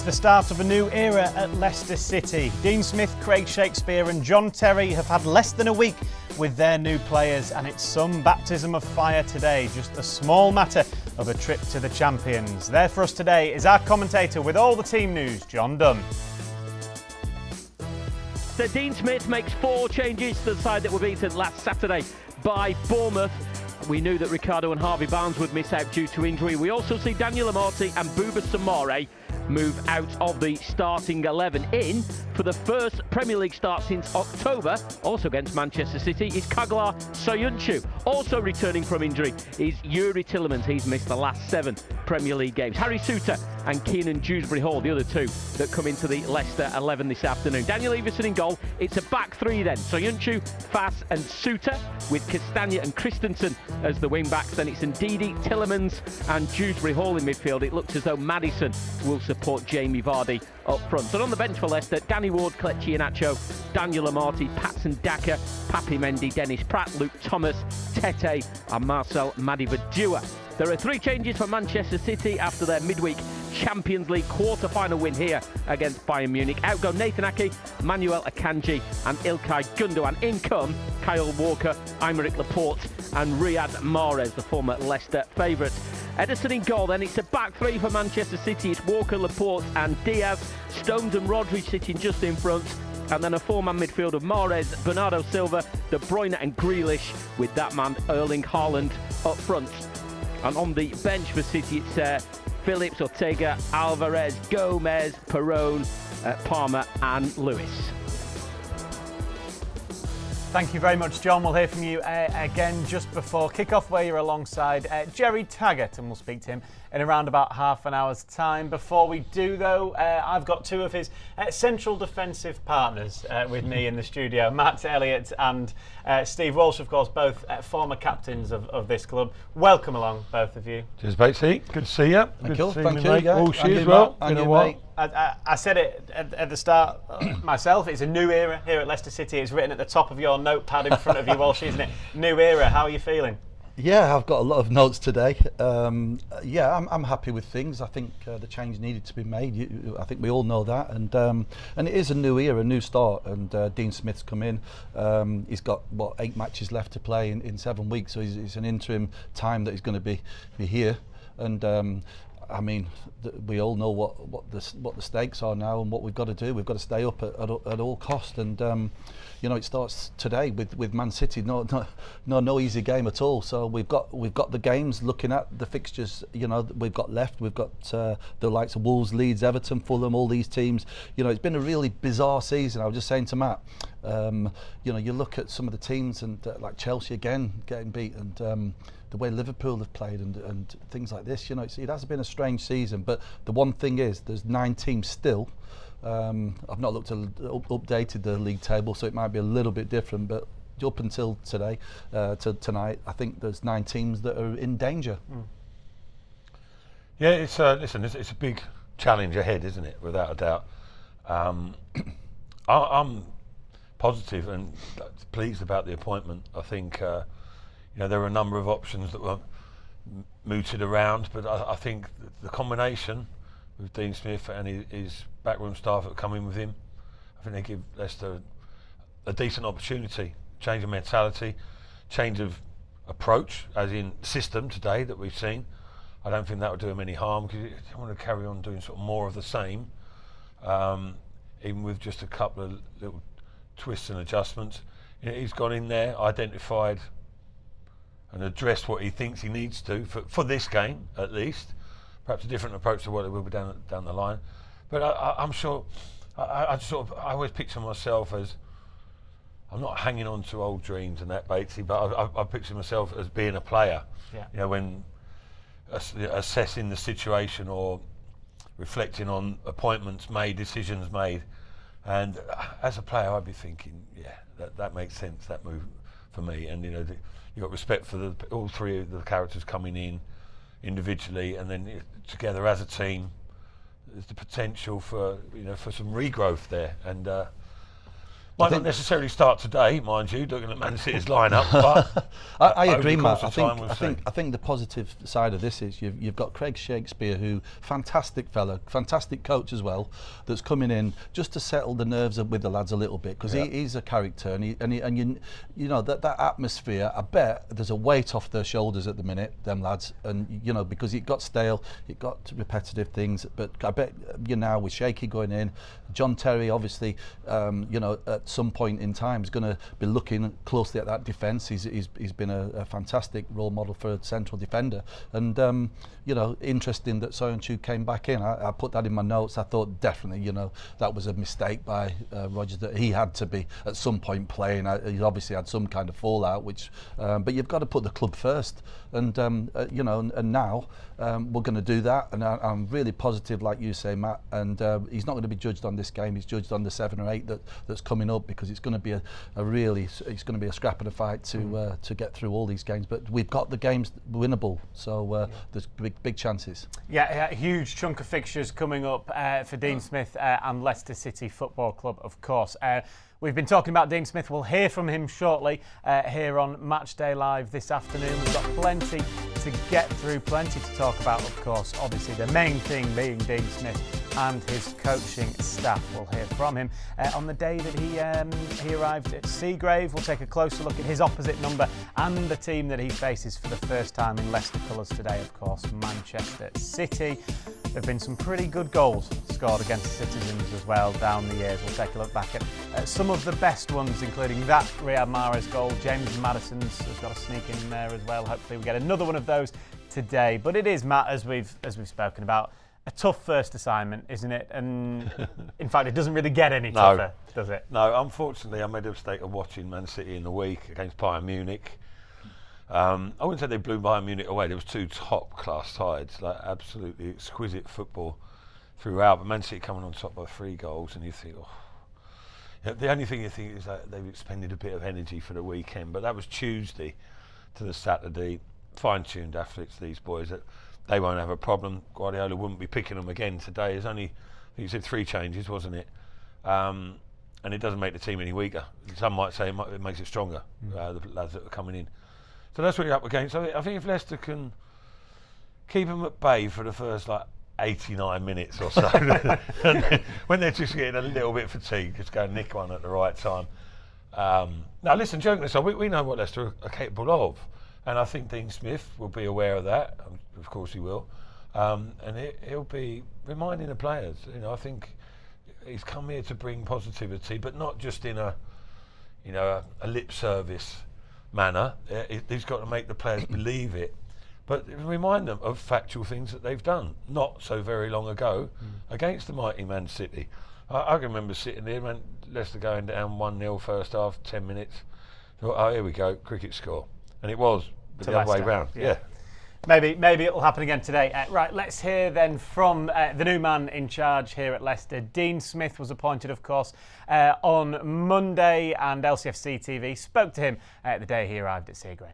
It's the start of a new era at Leicester City. Dean Smith, Craig Shakespeare and John Terry have had less than a week with their new players, and it's some baptism of fire today, just a small matter of a trip to the champions. There for us today is our commentator with all the team news, John Dunn. So Dean Smith makes 4 changes to the side that were beaten last Saturday by Bournemouth. We knew that Ricardo and Harvey Barnes would miss out due to injury. We also see Daniel Amartey and Bouba Samare move out of the starting 11. In for the first Premier League start since October, also against Manchester City, is Kaglar Soyuncu. Also returning from injury is Yuri Tillemans. He's missed the last 7 Premier League games. Harry Souttar and Keenan Dewsbury Hall, the other 2 that come into the Leicester 11 this afternoon. Daniel Everson in goal. It's a back 3 then. Soyuncu, Fass and Souttar, with Castagna and Christensen as the wing backs. Then it's Ndidi, Tillemans and Dewsbury Hall in midfield. It looks as though Maddison will support Jamie Vardy up front. And on the bench for Leicester, Danny Ward, Kelechi Iheanacho, Daniel Amartey, Patson Daka, Papi Mendy, Dennis Pratt, Luke Thomas, Tete and Marcel Madivadua. There are 3 changes for Manchester City after their midweek Champions League quarter-final win here against Bayern Munich. Out go Nathan Ake, Manuel Akanji and Ilkay Gundogan. In come Kyle Walker, Aymeric Laporte and Riyad Mahrez, the former Leicester favourites. Ederson in goal then. It's a back 3 for Manchester City. It's Walker, Laporte and Diaz. Stones and Rodri sitting just in front. And then a 4-man midfield of Mahrez, Bernardo Silva, De Bruyne and Grealish, with that man Erling Haaland up front. And on the bench for City, it's Phillips, Ortega, Alvarez, Gomez, Perón, Palmer and Lewis. Thank you very much, John. We'll hear from you again just before kick-off, where you're alongside Jerry Taggart, and we'll speak to him in around about half an hour's time. Before we do, though, I've got 2 of his central defensive partners with me in the studio, Matt Elliott and Steve Walsh, of course, both former captains of this club. Welcome along, both of you. Cheers, Batesy. Good to see you. Thank you. Thank you. Walsh as well. And you, mate. I said it at the start myself, it's a new era here at Leicester City. It's written at the top of your notepad in front of you, Walsh, isn't it? New era. How are you feeling? Yeah, I've got a lot of notes today. I'm happy with things. I think the change needed to be made. I think we all know that, and it is a new era, a new start. And Dean Smith's come in. He's got 8 matches left to play in 7 weeks, so it's an interim time that he's going to be here. And I mean, we all know what the stakes are now and what we've got to do. We've got to stay up at all cost, and you know, it starts today with Man City. No easy game at all. So we've got the games. Looking at the fixtures, you know, we've got left. We've got the likes of Wolves, Leeds, Everton, Fulham, all these teams. You know, it's been a really bizarre season. I was just saying to Matt, you know, you look at some of the teams and like Chelsea again getting beat, and the way Liverpool have played and things like this, you know, it has been a strange season. But the one thing is, there's 9 teams still. I've not updated the league table, so it might be a little bit different. But up until today, to tonight, I think there's 9 teams that are in danger. Yeah, it's it's a big challenge ahead, isn't it? Without a doubt. I'm positive and pleased about the appointment. I think. You know, there were a number of options that were mooted around, but I think the combination with Dean Smith and his backroom staff that come in with him, I think they give Leicester a decent opportunity, change of mentality, change of approach, as in system today that we've seen. I don't think that would do him any harm, because you don't want to carry on doing sort of more of the same, even with just a couple of little twists and adjustments. You know, he's gone in there, identified and address what he thinks he needs to for this game, at least. Perhaps a different approach to what it will be down the line. But I'm sure, I always picture myself as, I'm not hanging on to old dreams and that, Batesy, but I picture myself as being a player. Yeah. You know, when assessing the situation or reflecting on appointments made, decisions made. And as a player, I'd be thinking, yeah, that makes sense, that move for me. And you know, you've got respect for all 3 of the characters coming in individually, and then together as a team. There's the potential for some regrowth there. And Might not necessarily start today, mind you, looking at Man City's lineup, but I agree, over the Matt. course of time, we'll see. I think the positive side of this is you've got Craig Shakespeare, who fantastic fella, fantastic coach as well, that's coming in just to settle the nerves with the lads a little bit, because he's a character, and you know that atmosphere. I bet there's a weight off their shoulders at the minute, them lads, and you know, because it got stale, it got repetitive things. But I bet now with Shaky going in, John Terry obviously, you know, at some point in time is going to be looking closely at that defence. He's been a fantastic role model for a central defender, and you know, interesting that Soyuncu came back in. I put that in my notes. I thought definitely, you know, that was a mistake by Rodgers, that he had to be at some point playing. He obviously had some kind of fallout, which but you've got to put the club first, and you know, and now we're going to do that, and I'm really positive, like you say, Matt, and he's not going to be judged on this game. He's judged on the 7 or 8 that's coming up, because it's going to be it's going to be a scrap and a fight to get through all these games. But we've got the games winnable, so there's big chances. Yeah, a huge chunk of fixtures coming up for Dean Smith and Leicester City Football Club, of course. We've been talking about Dean Smith. We'll hear from him shortly here on Matchday Live this afternoon. We've got plenty to get through, plenty to talk about, of course. Obviously, the main thing being Dean Smith and his coaching staff. We'll hear from him on the day that he arrived at Seagrave. We'll take a closer look at his opposite number and the team that he faces for the first time in Leicester colours today, of course, Manchester City. There have been some pretty good goals scored against Citizens as well down the years. We'll take a look back at some of the best ones, including that Riyad Mahrez goal. James Maddison's has got a sneak in there as well. Hopefully we get another one of those today. But it is, Matt, as we've spoken about, a tough first assignment, isn't it? And in fact, it doesn't really get any tougher, does it? No, unfortunately, I made a mistake of watching Man City in the week against Bayern Munich. I wouldn't say they blew Bayern Munich away. There was 2 top-class sides, like absolutely exquisite football throughout. But Man City coming on top by 3 goals, and you think, oh. Yeah, the only thing you think is that they've expended a bit of energy for the weekend. But that was Tuesday to the Saturday. Fine-tuned athletes, these boys, that they won't have a problem. Guardiola wouldn't be picking them again today. There's only, I think you said 3 changes, wasn't it? And it doesn't make the team any weaker. Some might say it makes it stronger, the lads that are coming in. So that's what you're up against. I think if Leicester can keep them at bay for the first 89 minutes or so, and then, when they're just getting a little bit fatigued, just go and nick one at the right time. Now listen, joking aside, we know what Leicester are capable of, and I think Dean Smith will be aware of that. Of course he will, and he'll be reminding the players. You know, I think he's come here to bring positivity, but not just in a lip service manner. He's got to make the players believe it, but remind them of factual things that they've done not so very long ago against the mighty Man City. I can remember sitting there, Leicester going down 1-0 first half, 10 minutes. Thought, oh, here we go, cricket score, and it was the other way round. Yeah. Maybe it'll happen again today. Right, let's hear then from the new man in charge here at Leicester. Dean Smith was appointed, of course, on Monday, and LCFC TV spoke to him the day he arrived at Seagrave.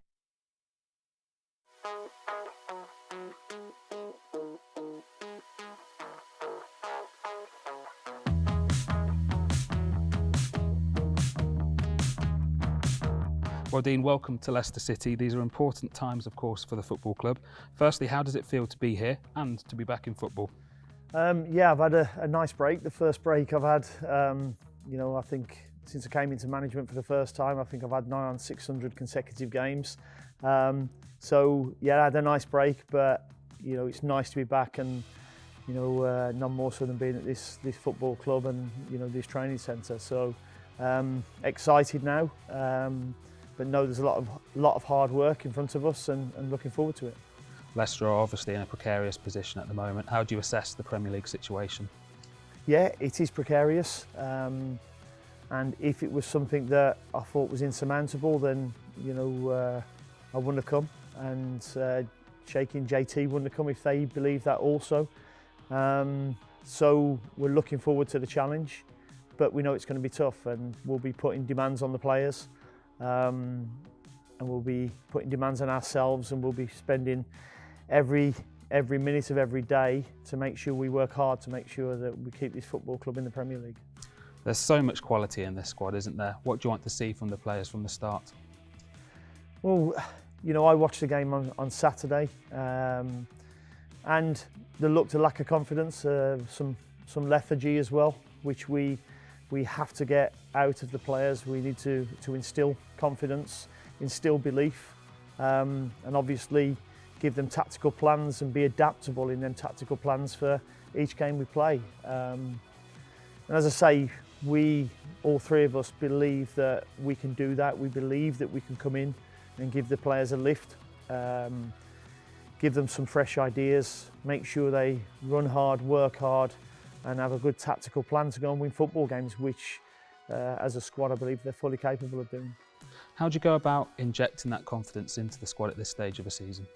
Well, Dean, welcome to Leicester City. These are important times, of course, for the football club. Firstly, how does it feel to be here and to be back in football? Yeah, I've had a nice break. The first break I've had, I think since I came into management for the first time, I think I've had 900 on 600 consecutive games. So yeah, I had a nice break, but it's nice to be back, and none more so than being at this football club and this training centre. So excited now. But no, there's a lot of hard work in front of us, and looking forward to it. Leicester are obviously in a precarious position at the moment. How do you assess the Premier League situation? Yeah, it is precarious. And if it was something that I thought was insurmountable, then I wouldn't have come, and Shaky and JT wouldn't have come if they believed that also. So we're looking forward to the challenge, but we know it's going to be tough, and we'll be putting demands on the players. And we'll be putting demands on ourselves, and we'll be spending every minute of every day to make sure we work hard to make sure that we keep this football club in the Premier League. There's so much quality in this squad, isn't there? What do you want to see from the players from the start? Well, you know, I watched the game on Saturday, and there looked a lack of confidence, some lethargy as well, which we have to get out of the players. We need to instill confidence, instill belief, and obviously give them tactical plans and be adaptable in them tactical plans for each game we play. And as I say, all three of us believe that we can do that. We believe that we can come in and give the players a lift, give them some fresh ideas, make sure they run hard, work hard, and have a good tactical plan to go and win football games, which as a squad I believe they're fully capable of doing. How do you go about injecting that confidence into the squad at this stage of a season?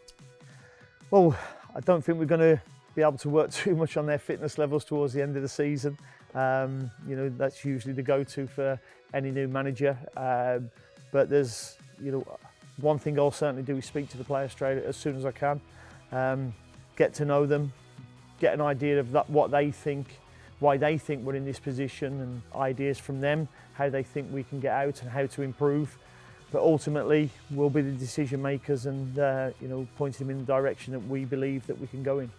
Well, I don't think we're going to be able to work too much on their fitness levels towards the end of the season. You know, that's usually the go-to for any new manager. But there's, you know, one thing I'll certainly do is speak to the players straight as soon as I can. Get to know them, get an idea of what they think, why they think we're in this position, and ideas from them, how they think we can get out and how to improve. But ultimately, we'll be the decision makers and you know, pointing them in the direction that we believe that we can go in.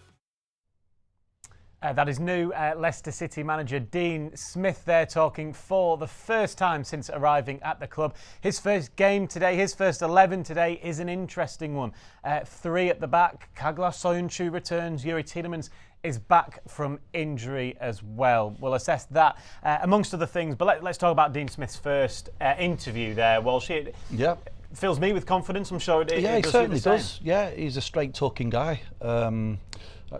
That is new Leicester City manager Dean Smith there, talking for the first time since arriving at the club. His first game today, his first 11 today, is an interesting one. 3 at the back. Kagla Soyuncu returns. Yuri Tielemans is back from injury as well. We'll assess that amongst other things. But let's talk about Dean Smith's first interview there. Walsh, it fills me with confidence. I'm sure it does. Yeah, he certainly does. Yeah, he's a straight talking guy.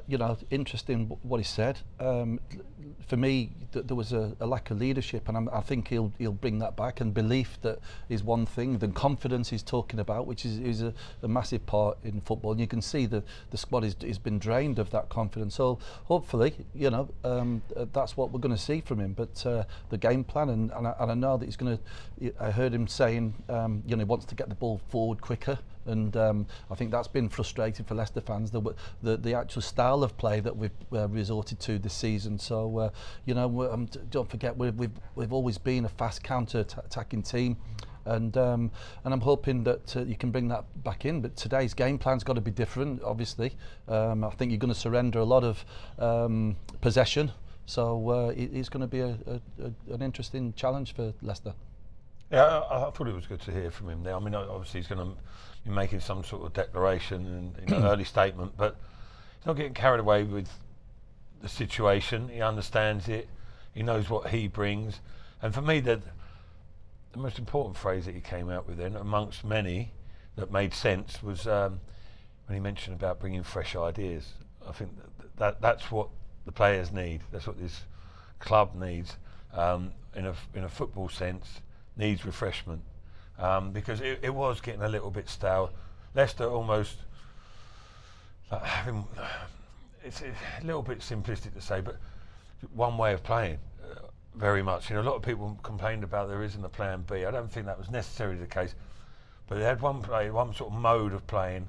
You know, interesting what he said. For me, there was a lack of leadership, and I think he'll bring that back. And belief that is one thing. Then confidence he's talking about, which is a massive part in football. And you can see the squad has been drained of that confidence. So hopefully, you know, that's what we're going to see from him. But the game plan, and I know that he's going to. I heard him saying, you know, he wants to get the ball forward quicker. And I think that's been frustrating for Leicester fans, the actual style of play that we've resorted to this season. So you know, don't forget we've always been a fast counter-attacking team, and I'm hoping that you can bring that back in. But today's game plan's got to be different. Obviously, I think you're going to surrender a lot of possession. So it's going to be an interesting challenge for Leicester. Yeah, I thought it was good to hear from him there. I mean, obviously he's going to be making some sort of declaration and early statement, but he's not getting carried away with the situation. He understands it. He knows what he brings. And for me, the most important phrase that he came out with then, amongst many that made sense, was when he mentioned about bringing fresh ideas. I think that's what the players need. That's what this club needs, in a football sense. Needs refreshment, because it was getting a little bit stale. Leicester almost, it's a little bit simplistic to say, but one way of playing, very much. You know, a lot of people complained about there isn't a plan B. I don't think that was necessarily the case, but they had one sort of mode of playing,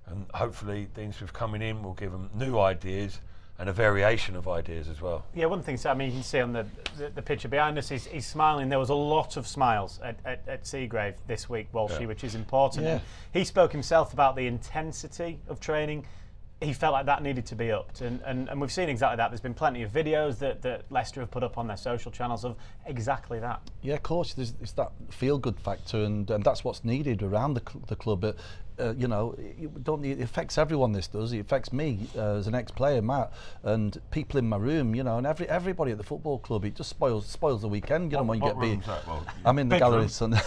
and hopefully Dean Smith coming in will give them new ideas and a variation of ideas as well. Yeah, one thing, I mean, you can see on the picture behind us, he's smiling. There was a lot of smiles at Seagrave this week, Walshy, which is important. Yeah. He spoke himself about the intensity of training. He felt like that needed to be upped, and we've seen exactly that. There's been plenty of videos that Leicester have put up on their social channels of exactly that. Yeah, of course, it's that feel-good factor, and that's what's needed around the club. But you know, it affects everyone. This does. It affects me as an ex-player, Matt, and people in my room. You know, and everybody at the football club. It just spoils the weekend. You know, when you get beat. Well, I'm in the gallery, son.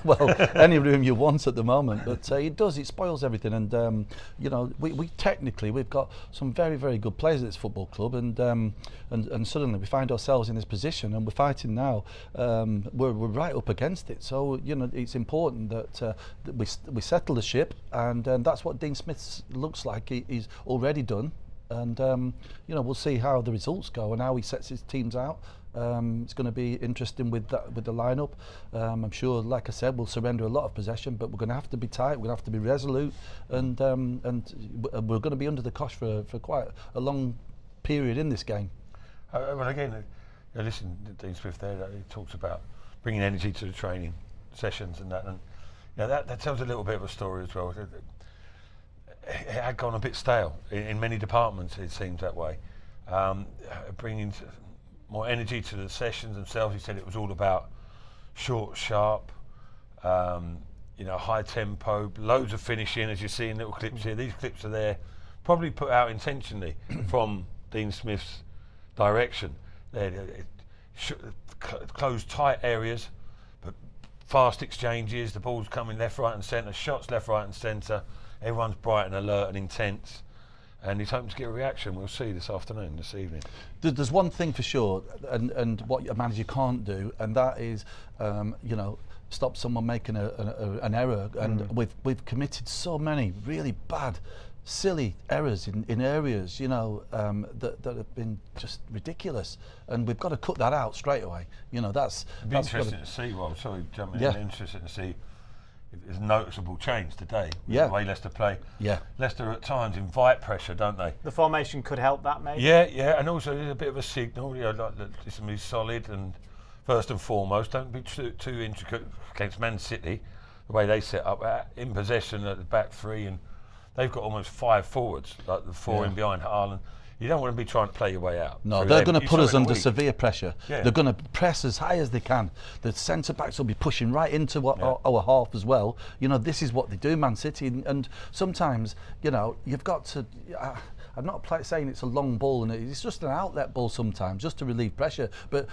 Well, any room you want at the moment. But it does. It spoils everything. And you know, we technically we've got some very, very good players at this football club, and suddenly we find ourselves in this position, and we're fighting now. We're right up against it. So you know, it's important that we settle the ship. And that's what Dean Smith looks like. He's already done, and you know, we'll see how the results go and how he sets his teams out. It's going to be interesting with the lineup. I'm sure, like I said, we'll surrender a lot of possession, but we're going to have to be tight. We're going to have to be resolute, and we're going to be under the cosh for quite a long period in this game. Well, again, listen to Dean Smith there. He talks about bringing energy to the training sessions and that, and that tells a little bit of a story as well. It had gone a bit stale in many departments. It seems that way. Bringing more energy to the sessions themselves. He said it was all about short, sharp, high tempo, loads of finishing, as you see in little clips here. These clips are there, probably put out intentionally from Dean Smith's direction. Closed tight areas, but fast exchanges, the ball's coming left, right and centre, shots left, right and centre. Everyone's bright and alert and intense. And he's hoping to get a reaction. We'll see this evening. There's one thing for sure, and what a manager can't do, and that is, stop someone making an error. And we've committed so many really bad, silly errors in areas, that have been just ridiculous, and we've got to cut that out straight away. That's interesting to see. Well, sorry, jumping in. Interesting to see. There's noticeable change today with the way Leicester play. Yeah. Leicester at times invite pressure, don't they? The formation could help that, maybe. Yeah, and also there's a bit of a signal. It's going to be solid, and first and foremost, don't be too intricate against Man City. The way they set up in possession at the back three, and they've got almost 5 forwards, like the 4 in behind Haaland. You don't want to be trying to play your way out. No, they're going to put us under severe pressure. Yeah. They're going to press as high as they can. The centre backs will be pushing right into our half as well. This is what they do, Man City. And sometimes, you've got to. I'm not saying it's a long ball, and it's just an outlet ball sometimes, just to relieve pressure. But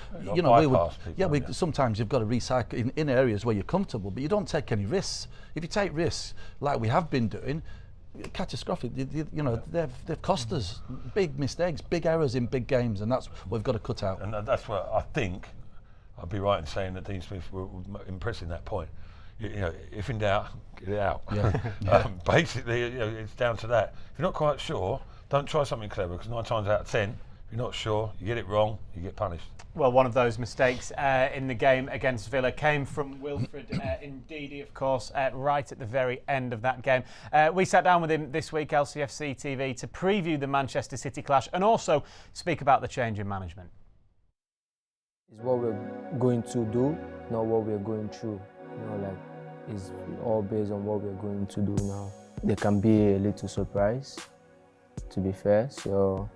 sometimes you've got to recycle in areas where you're comfortable, but you don't take any risks. If you take risks like we have been doing, catastrophic. They've cost us big mistakes, big errors in big games, and that's what we've got to cut out. And that's what I think. I'd be right in saying that Dean Smith will impress in that point. If in doubt, get it out. Yeah. Basically, it's down to that. If you're not quite sure, don't try something clever, because 9 times out of 10, if you're not sure, you get it wrong, you get punished. Well, one of those mistakes in the game against Villa came from Wilfred Ndidi, of course, right at the very end of that game. We sat down with him this week, LCFC TV, to preview the Manchester City clash and also speak about the change in management. It's what we're going to do, not what we're going through. It's all based on what we're going to do now. There can be a little surprise, to be fair. So.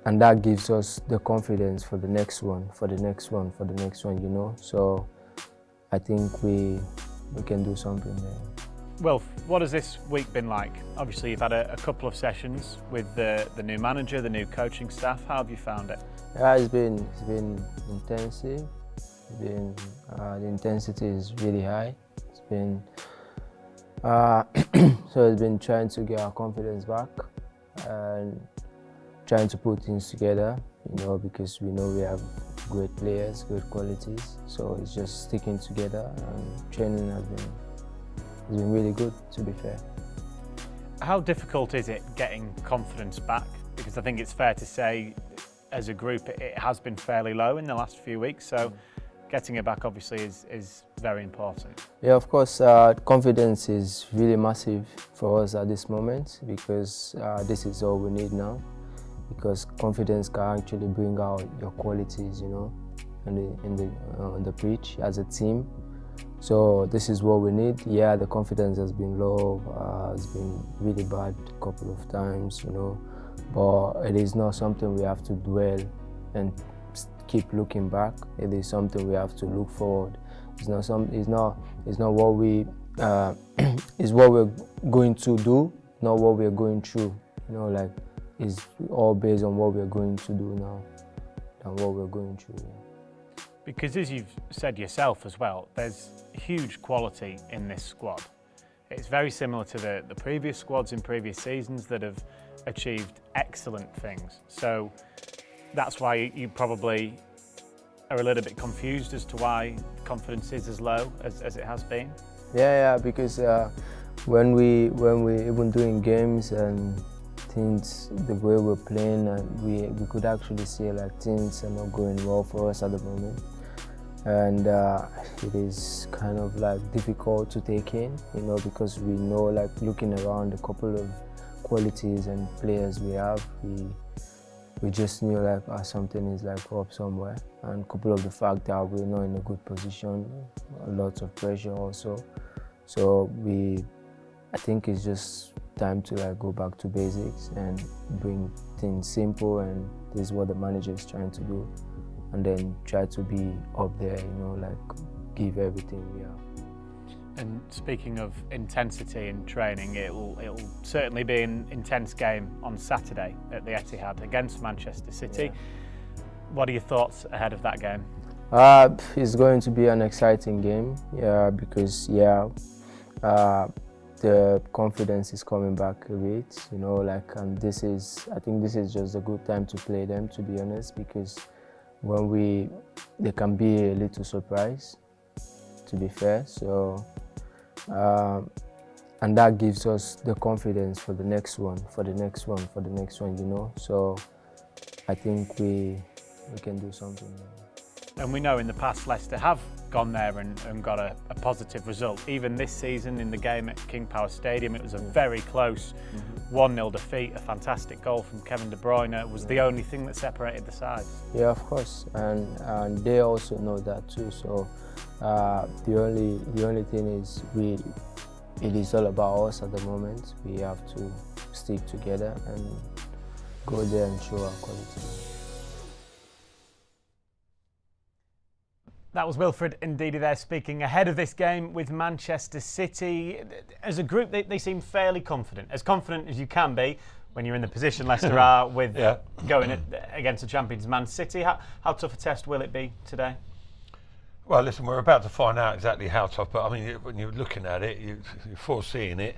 And that gives us the confidence for the next one, So I think we can do something there. Wilf, what has this week been like? Obviously, you've had a couple of sessions with the new manager, the new coaching staff. How have you found it? Yeah, it's been intensive. The intensity is really high. It's been so it's been trying to get our confidence back and trying to put things together, because we know we have great players, good qualities. So it's just sticking together, and training has been really good, to be fair. How difficult is it getting confidence back? Because I think it's fair to say, as a group, it has been fairly low in the last few weeks. So getting it back, obviously, is very important. Yeah, of course, confidence is really massive for us at this moment, because this is all we need now. Because confidence can actually bring out your qualities, in the pitch as a team. So this is what we need. Yeah, the confidence has been low, it's been really bad a couple of times, but it is not something we have to dwell and keep looking back. It is something we have to look forward. It's not what we is what we're going to do, not what we're going through. It's all based on what we're going to do now and what we're going through. Yeah. Because as you've said yourself as well, there's huge quality in this squad. It's very similar to the previous squads in previous seasons that have achieved excellent things. So that's why you probably are a little bit confused as to why confidence is as low as it has been. Yeah, because when we even doing games and things, the way we're playing, and we could actually see things are not going well for us at the moment, and it is kind of difficult to take in, because we know, looking around the couple of qualities and players we have, we we just knew like something is like up somewhere, and couple of the fact that we're not in a good position, a lot of pressure also. So I think it's just time to like go back to basics and bring things simple, and this is what the manager is trying to do, and then try to be up there, you know, like give everything we have. And speaking of intensity in training, it'll certainly be an intense game on Saturday at the Etihad against Manchester City. Yeah. What are your thoughts ahead of that game? It's going to be an exciting game, yeah, because the confidence is coming back a bit, you know, like, and I think this is just a good time to play them, to be honest, because they can be a little surprise, to be fair. So, and that gives us the confidence for the next one, you know. So I think we can do something. And we know in the past Leicester have gone there and got a positive result. Even this season in the game at King Power Stadium, it was a very close 1-0 defeat. A fantastic goal from Kevin De Bruyne was the only thing that separated the sides. Yeah, of course, and they also know that too. So the only thing is it is all about us at the moment. We have to stick together and go there and show our quality. That was Wilfred Ndidi there speaking ahead of this game with Manchester City. As a group, they seem fairly confident as you can be when you're in the position Leicester are with going against the champions Man City. How tough a test will it be today? Well, listen, we're about to find out exactly how tough, but I mean, when you're looking at it, you're foreseeing it,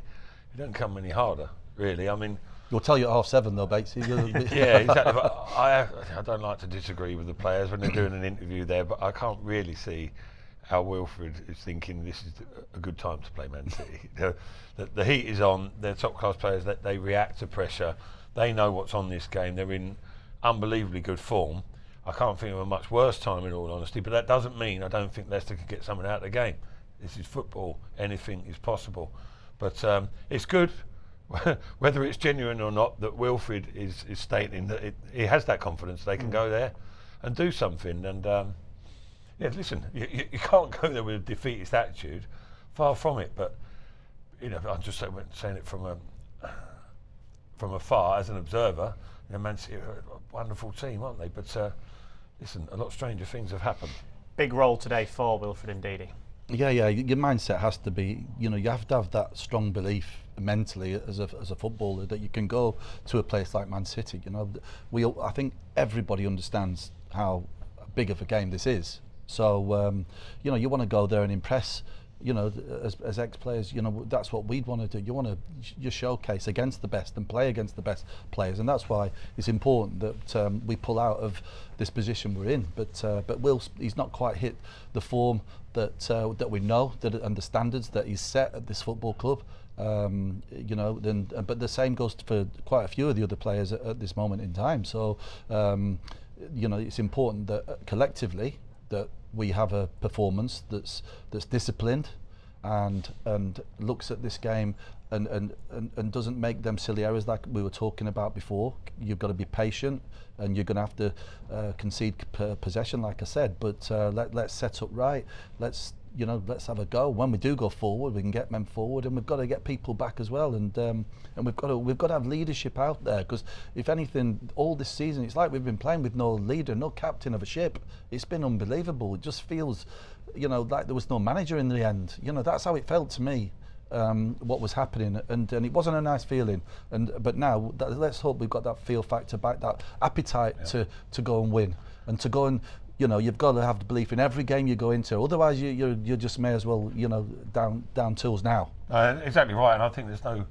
it doesn't come any harder, really. I mean, we'll tell you at 7:30 though, Batesy. Yeah, exactly. But I don't like to disagree with the players when they're doing an interview there, but I can't really see how Wilfred is thinking this is a good time to play Man City. The heat is on. They're top-class players. That they react to pressure. They know what's on this game. They're in unbelievably good form. I can't think of a much worse time, in all honesty, but that doesn't mean I don't think Leicester could get something out of the game. This is football. Anything is possible. But it's good, whether it's genuine or not, that Wilfred is stating that he has that confidence. They can go there and do something. And yeah, listen, you can't go there with a defeatist attitude. Far from it. But you know, I'm just saying it from afar as an observer. You know, Man City are a wonderful team, aren't they? But listen, a lot stranger things have happened. Big role today for Wilfred Ndidi. Yeah, your mindset has to be, you know, you have to have that strong belief mentally as a footballer that you can go to a place like Man City. You know, I think everybody understands how big of a game this is. So, you know, you want to go there and impress. You know, as ex-players, you know, that's what we'd want to do. You want to just showcase against the best and play against the best players, and that's why it's important that we pull out of this position we're in. But he's not quite hit the form that we know and the standards that he's set at this football club. You know, but the same goes for quite a few of the other players at this moment in time. So, you know, it's important that collectively that we have a performance that's disciplined and looks at this game and doesn't make them silly errors like we were talking about before. You've got to be patient and you're going to have to concede possession, like I said. But let's set up right. Let's have a go. When we do go forward, we can get men forward, and we've got to get people back as well. And we've got to have leadership out there, because if anything, all this season it's like we've been playing with no leader, no captain of a ship. It's been unbelievable. It just feels, you know, like there was no manager in the end. You know, that's how it felt to me. What was happening, and it wasn't a nice feeling. But now let's hope we've got that feel factor back, that appetite to go and win, and to go and. You know, you've got to have the belief in every game you go into. Otherwise, you just may as well, you know, down tools now. Exactly right, and I think there's no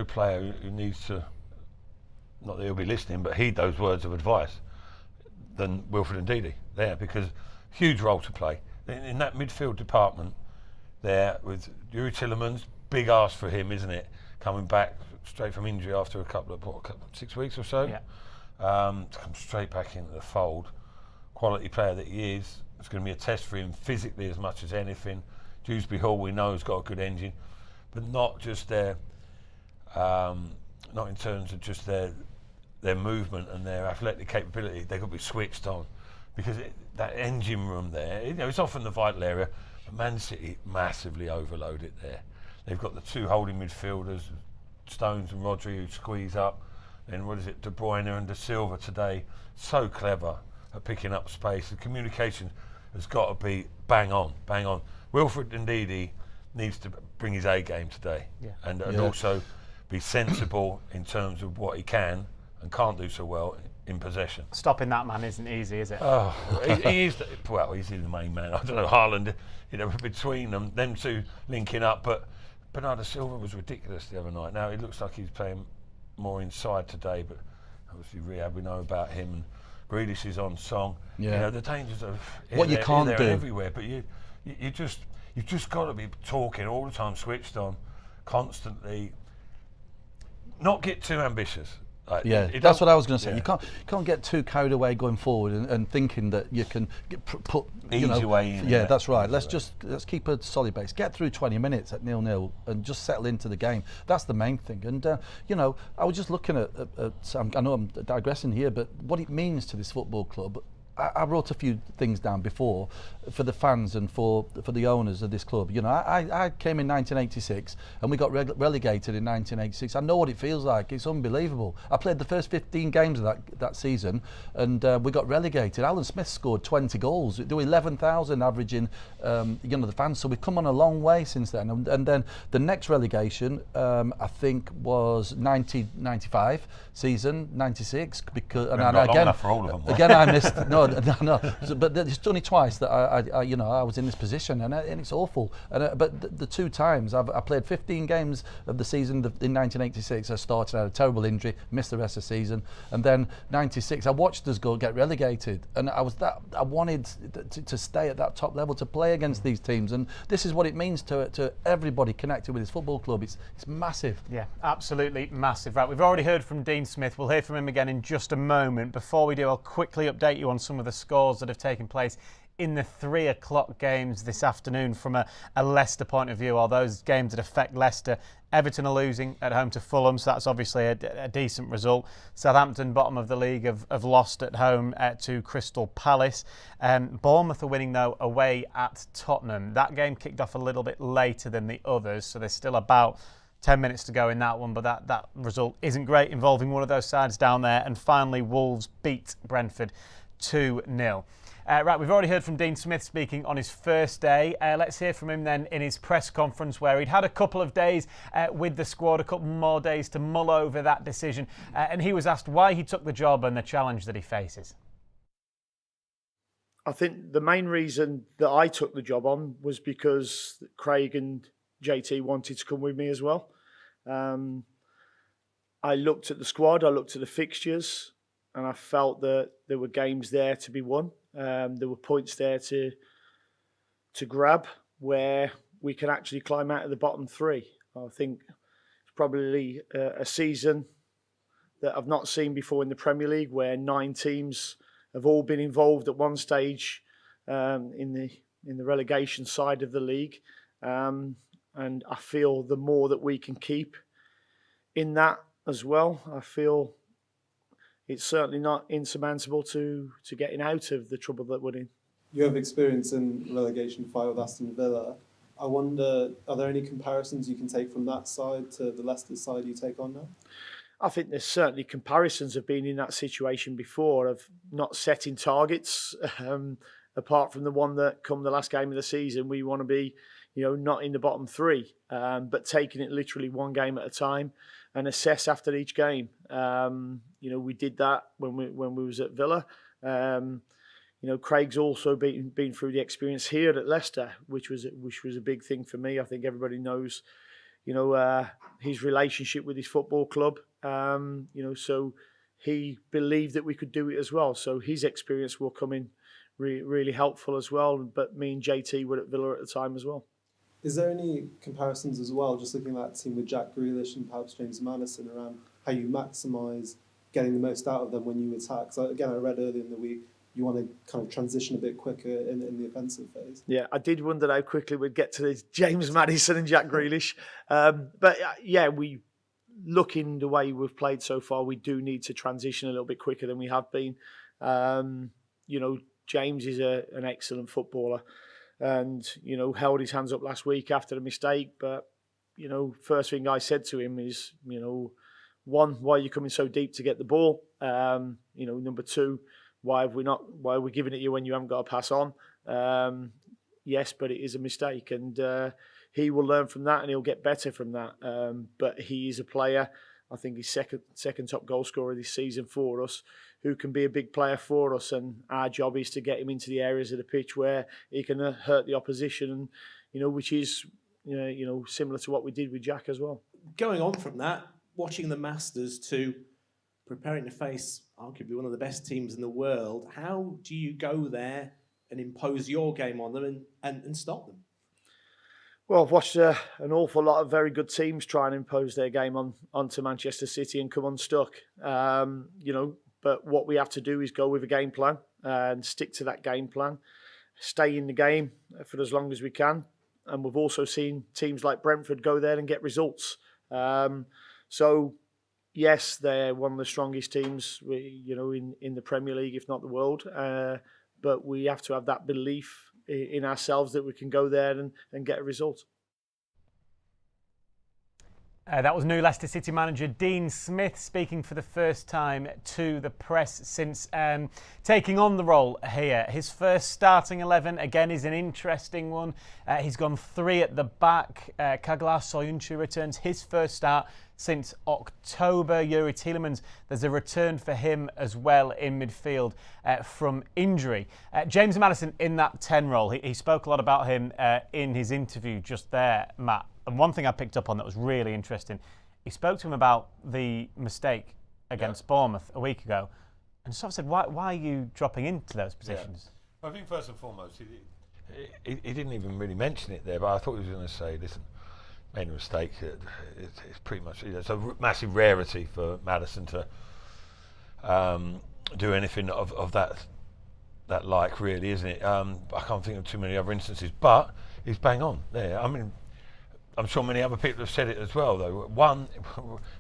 player who needs to, not that he'll be listening, but heed those words of advice than Wilfred Ndidi there, because huge role to play in that midfield department there with Yuri Tillemans. Big ask for him, isn't it? Coming back straight from injury after a couple of 6 weeks or so, to come straight back into the fold. Quality player that he is. It's going to be a test for him physically as much as anything. Dewsbury Hall, we know, has got a good engine, but not just their, not in terms of just their their movement and their athletic capability, they've got to be switched on, because that engine room there, it's often the vital area, but Man City massively overload it there. They've got the two holding midfielders, Stones and Rodri, who squeeze up. Then De Bruyne and De Silva today, so clever at picking up space. The communication has got to be bang on, bang on. Wilfred Ndidi needs to bring his A game today, and also be sensible in terms of what he can and can't do so well in possession. Stopping that man isn't easy, is it? Oh, he's the main man. I don't know, Haaland, between them two linking up, but Bernardo Silva was ridiculous the other night. Now it looks like he's playing more inside today, but obviously rehab, we know about him, and Grealish is on song. Yeah. The dangers of what you can't do everywhere, but you've just got to be talking all the time, switched on, constantly. Not get too ambitious. That's what I was going to say. You can't get too carried away going forward and thinking that you can put easy way in. Yeah, that's right. Let's keep a solid base. Get through 20 minutes at 0-0 and just settle into the game. That's the main thing. And I was just looking at I know I'm digressing here, but what it means to this football club. I wrote a few things down before for the fans and for the owners of this club. I came in 1986 and we got relegated in 1986. I know what it feels like. It's unbelievable. I played the first 15 games of that season, and we got relegated. Alan Smith scored 20 goals. There were 11,000 averaging, the fans. So we've come on a long way since then. And then the next relegation, I think, was 1995 season, 96. Because and not long enough for all of them. Again, I missed. No, but it's only twice that I was in this position, and it's awful. But the two times I played 15 games of the season in 1986. I started, had a terrible injury, missed the rest of the season, and then 96 I watched us get relegated, and I wanted to stay at that top level, to play against these teams, and this is what it means to everybody connected with this football club. It's massive. Yeah, absolutely massive. Right, we've already heard from Dean Smith. We'll hear from him again in just a moment. Before we do, I'll quickly update you on some of the scores that have taken place in the 3 o'clock games this afternoon from a Leicester point of view, or those games that affect Leicester. Everton are losing at home to Fulham, so that's obviously a decent result. Southampton, bottom of the league, have lost at home to Crystal Palace. Bournemouth are winning, though, away at Tottenham. That game kicked off a little bit later than the others, so there's still about 10 minutes to go in that one, but that result isn't great, involving one of those sides down there. And finally, Wolves beat Brentford 2-0. Right, we've already heard from Dean Smith speaking on his first day. Let's hear from him then in his press conference, where he'd had a couple of days with the squad, a couple more days to mull over that decision, and he was asked why he took the job and the challenge that he faces. I think the main reason that I took the job on was because Craig and JT wanted to come with me as well. I looked at the squad, I looked at the fixtures, and I felt that there were games there to be won. There were points there to grab where we can actually climb out of the bottom three. I think it's probably a season that I've not seen before in the Premier League, where 9 teams have all been involved at one stage in the relegation side of the league. And I feel the more that we can keep in that as well, I feel it's certainly not insurmountable to getting out of the trouble that we're in. You have experience in relegation fight with Aston Villa. I wonder, are there any comparisons you can take from that side to the Leicester side you take on now? I think there's certainly comparisons of being in that situation before, of not setting targets, apart from the one that come the last game of the season, we want to be, not in the bottom 3, but taking it literally one game at a time and assess after each game. We did that when we was at Villa. Craig's also been through the experience here at Leicester, which was a big thing for me. I think everybody knows, his relationship with his football club. So he believed that we could do it as well. So his experience will come in really helpful as well. But me and JT were at Villa at the time as well. Is there any comparisons as well, just looking at that team with Jack Grealish and perhaps James Maddison, around how you maximise getting the most out of them when you attack? So again, I read earlier in the week, you want to kind of transition a bit quicker in the offensive phase. Yeah, I did wonder how quickly we'd get to James Maddison and Jack Grealish. looking the way we've played so far, we do need to transition a little bit quicker than we have been. You know, James is an excellent footballer, and you know, held his hands up last week after the mistake. But you know, first thing I said to him is, you know, one, why are you coming so deep to get the ball? You know, number two, why are we giving it you when you haven't got a pass on? Yes, but it is a mistake, and he will learn from that and he'll get better from that. But he is a player, I think he's second top goal scorer this season for us, who can be a big player for us, and our job is to get him into the areas of the pitch where he can hurt the opposition, and you know, which is you know, similar to what we did with Jack as well. Going on from that, watching the Masters to preparing to face arguably one of the best teams in the world, how do you go there and impose your game on them and stop them? Well, I've watched an awful lot of very good teams try and impose their game onto Manchester City and come unstuck. You know, but what we have to do is go with a game plan and stick to that game plan, stay in the game for as long as we can. And we've also seen teams like Brentford go there and get results. So, yes, they're one of the strongest teams, you know, in the Premier League, if not the world. But we have to have that belief in ourselves that we can go there and get a result. That was new Leicester City manager Dean Smith speaking for the first time to the press since taking on the role here. His first starting 11, again, is an interesting one. He's gone 3 at the back. Caglar Soyuncu returns his first start since October. Yuri Tielemans, there's a return for him as well in midfield from injury. James Maddison in that 10 role. He spoke a lot about him in his interview just there, Matt. And one thing I picked up on that was really interesting, he spoke to him about the mistake against Bournemouth a week ago, and sort of said, why are you dropping into those positions? Yeah. I think first and foremost, he didn't even really mention it there, but I thought he was going to say, listen, made a mistake. It's pretty much, it's a massive rarity for Maddison to do anything of that like, really, isn't it? I can't think of too many other instances, but he's bang on there. I mean, I'm sure many other people have said it as well, though. One,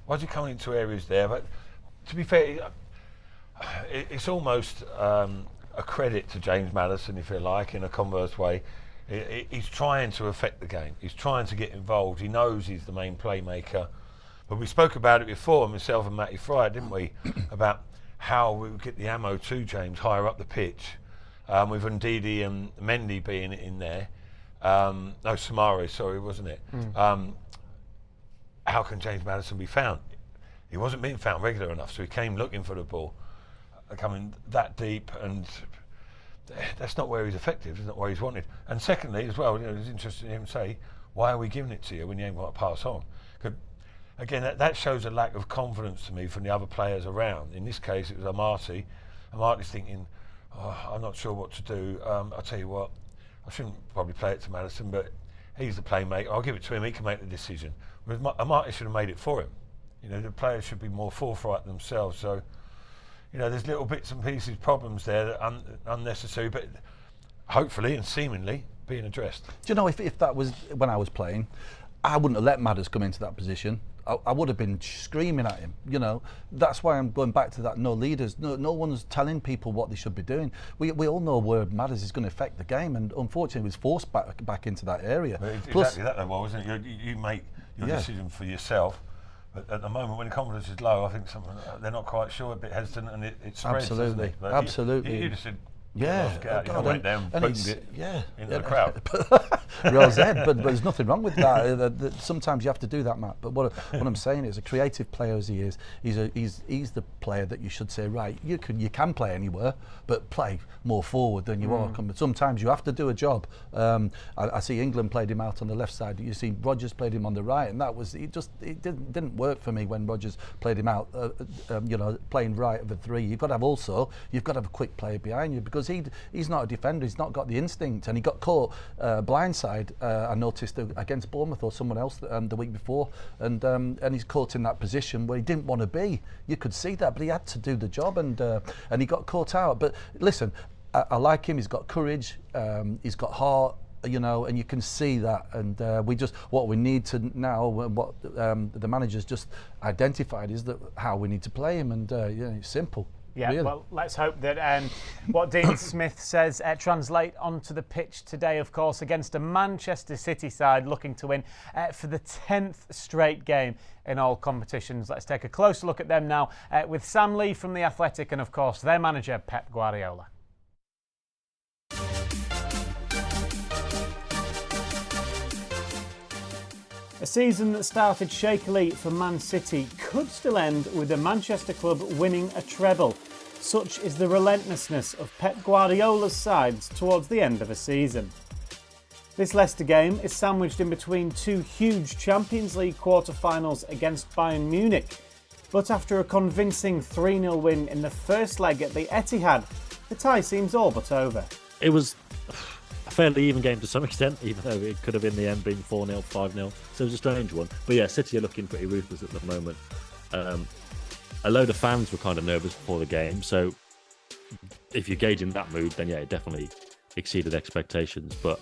why's he coming into areas there? But to be fair, it's almost a credit to James Maddison, if you like, in a converse way. He's trying to affect the game. He's trying to get involved. He knows he's the main playmaker. But we spoke about it before, myself and Matty Fryer, didn't we? About how we would get the ammo to James higher up the pitch, with Ndidi and Mendy being in there. No, Samari, sorry, wasn't it? How can James Maddison be found? He wasn't being found regular enough, so he came looking for the ball, coming that deep, and that's not where he's effective. It's not where he's wanted. And secondly, as well, you know, it's interesting to hear him say, "Why are we giving it to you when you ain't got to pass on?" Again, that shows a lack of confidence to me from the other players around. In this case, it was Amarty. Amarty's thinking, I'm not sure what to do. I'll tell you what. I shouldn't probably play it to Maddison, but he's the playmaker. I'll give it to him. He can make the decision. Whereas Amarty should have made it for him. You know, the players should be more forthright themselves. So, you know, there's little bits and pieces, problems there that are unnecessary, but hopefully and seemingly being addressed. Do you know, if that was when I was playing, I wouldn't have let Madders come into that position. I would have been screaming at him, you know. That's why I'm going back to that no leaders. No one's telling people what they should be doing. We all know where Madders is going to affect the game, and unfortunately he was forced back into that area. Plus, exactly that though, wasn't it? You make your decision for yourself. But at the moment, when the confidence is low, I think they're not quite sure, a bit hesitant, and it spreads. Absolutely, it? Absolutely. You just said, yeah, get out, went down, into the crowd. Rosette, but there's nothing wrong with that. Sometimes you have to do that, Matt. But what I'm saying is, a creative player as he is, he's the player that you should say, right, you can play anywhere, but play more forward than you are. Sometimes you have to do a job. I see England played him out on the left side. You see Rodgers played him on the right, and it didn't work for me when Rodgers played him out. You know, playing right of a 3. You've got to have a quick player behind you, because he's not a defender. He's not got the instinct, and he got caught blindside. I noticed against Bournemouth or someone else the week before, and he's caught in that position where he didn't want to be. You could see that, but he had to do the job, and he got caught out. But listen, I like him. He's got courage. He's got heart. you know, and you can see that. And what we need to now, what the manager's just identified is that how we need to play him, and it's simple. Yeah, really. Well, let's hope that what Dean Smith says translate onto the pitch today, of course, against a Manchester City side looking to win for the 10th straight game in all competitions. Let's take a closer look at them now with Sam Lee from The Athletic and, of course, their manager, Pep Guardiola. A season that started shakily for Man City could still end with the Manchester club winning a treble. Such is the relentlessness of Pep Guardiola's sides towards the end of a season. This Leicester game is sandwiched in between two huge Champions League quarter-finals against Bayern Munich. But after a convincing 3-0 win in the first leg at the Etihad, the tie seems all but over. It was a fairly even game to some extent, even though it could have in the end been 4-0, 5-0. So it was a strange one. But yeah, City are looking pretty ruthless at the moment. A load of fans were kind of nervous before the game. So if you're gauging that mood, then yeah, it definitely exceeded expectations. But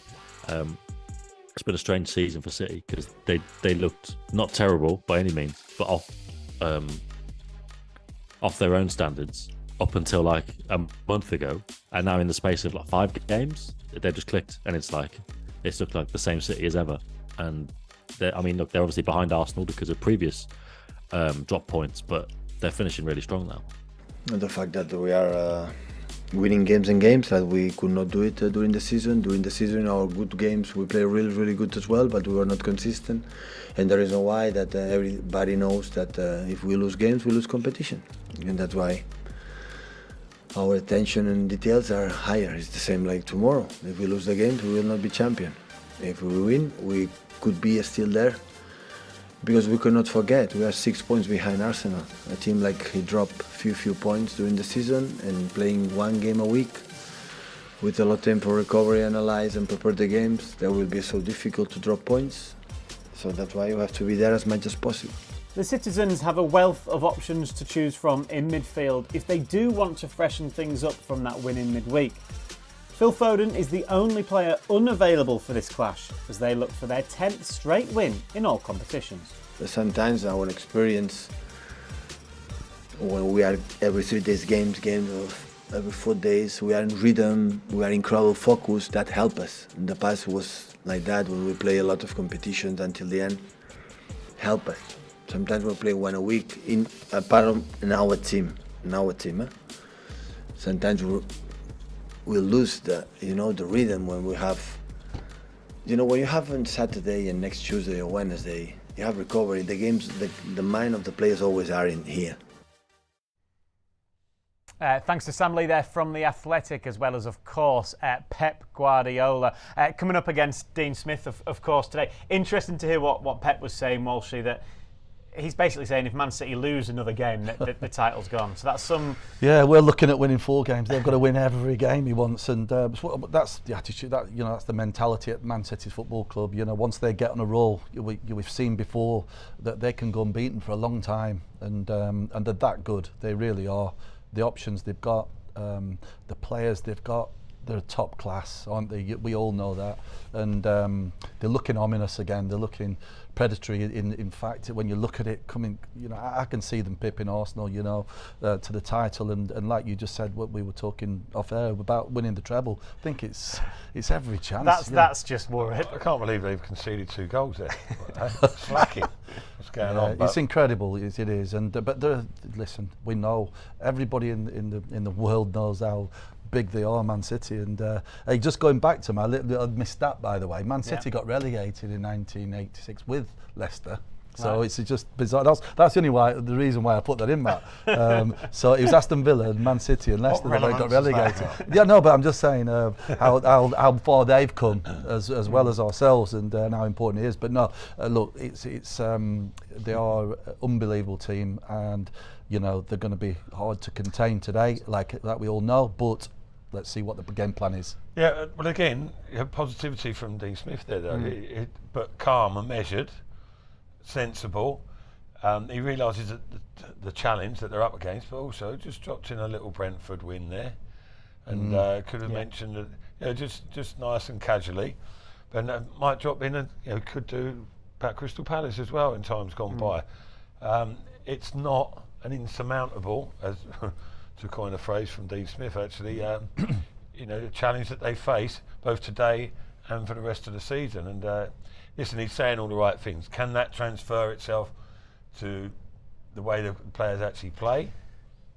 it's been a strange season for City because they looked not terrible by any means, but off their own standards up until like a month ago, and now in the space of like 5 games, they've just clicked, and it's looked like the same City as ever. And they're obviously behind Arsenal because of previous drop points, but they're finishing really strong now. And the fact that we are winning games and games that we could not do it during the season. During the season, our good games we play really, really good as well, but we were not consistent. And the reason why that everybody knows that if we lose games, we lose competition, and that's why our attention and details are higher. It's the same like tomorrow. If we lose the games, we will not be champion. If we win, we could be still there. Because we cannot forget, we are 6 points behind Arsenal. A team like he dropped few points during the season and playing 1 game a week with a lot of time for recovery, analyze and prepare the games. That will be so difficult to drop points. So that's why you have to be there as much as possible. The citizens have a wealth of options to choose from in midfield if they do want to freshen things up from that win in midweek. Phil Foden is the only player unavailable for this clash as they look for their 10th straight win in all competitions. Sometimes our experience, when we are every 3 days games of every 4 days, we are in rhythm, we are in incredible focus, that help us. In the past it was like that when we play a lot of competitions until the end, help us. Sometimes we play 1 a week in our team. Sometimes we lose the rhythm when we have, when you have on Saturday and next Tuesday or Wednesday, you have recovery. The games, the mind of the players always are in here. Thanks to Sam Lee there from The Athletic, as well as, of course, Pep Guardiola. Coming up against Dean Smith, of course, today. Interesting to hear what Pep was saying, Walshy, that he's basically saying if Man City lose another game, the title's gone. So that's some... Yeah, we're looking at winning 4 games. They've got to win every game he wants, and that's the attitude. That's the mentality at Man City's football club. Once they get on a roll, we've seen before that they can go unbeaten for a long time, and they're that good. They really are. The options they've got, the players they've got, they're top class, aren't they? We all know that, and they're looking ominous again. They're looking predatory. In fact, when you look at it coming, I can see them pipping Arsenal, to the title, and like you just said, what we were talking off air about winning the treble. I think it's every chance. That's just worried. I can't believe they've conceded 2 goals there. Slacking. What's going on? It's incredible. It is, but listen, we know everybody in the world knows how big they are, Man City, and just going back to my little missed that, by the way. Man City got relegated in 1986 with Leicester, so right. It's just bizarre. That's the reason why I put that in, Matt. So it was Aston Villa and Man City and Leicester that got relegated. Yeah, no, but I'm just saying how far they've come as well as ourselves, and how important it is. But no, look, they are an unbelievable team, and they're going to be hard to contain today, like that we all know, but let's see what the game plan is. Yeah, well, again, you have positivity from Dean Smith there, though, but calm and measured, sensible. He realises that the challenge that they're up against, but also just dropped in a little Brentford win there, and could have mentioned that, just nice and casually. and might drop in and could do about Crystal Palace as well in times gone by. It's not an insurmountable, as to coin a phrase from Dean Smith, actually, a challenge that they face both today and for the rest of the season. And listen, he's saying all the right things. Can that transfer itself to the way the players actually play?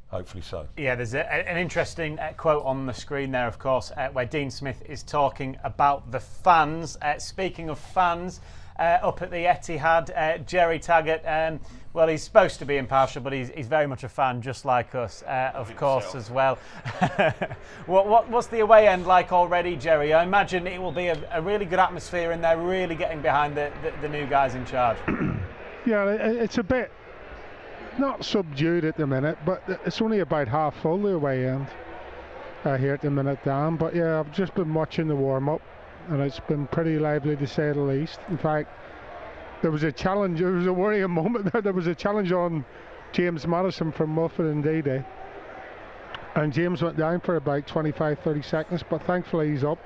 Hopefully so. Yeah, there's an interesting quote on the screen there, of course, where Dean Smith is talking about the fans. Speaking of fans, up at the Etihad, Jerry Taggart, well, he's supposed to be impartial, but he's very much a fan, just like us, of course, as well. What's the away end like already, Jerry? I imagine it will be a really good atmosphere in there, really getting behind the new guys in charge. Yeah, it's a bit not subdued at the minute, but it's only about half full, the away end here at the minute, Dan. But yeah, I've just been watching the warm-up, and it's been pretty lively to say the least. In fact, there was a challenge, there was a worrying moment there. There was a challenge on James Maddison from Muffin and Dede, and James went down for about 25-30 seconds, but thankfully he's up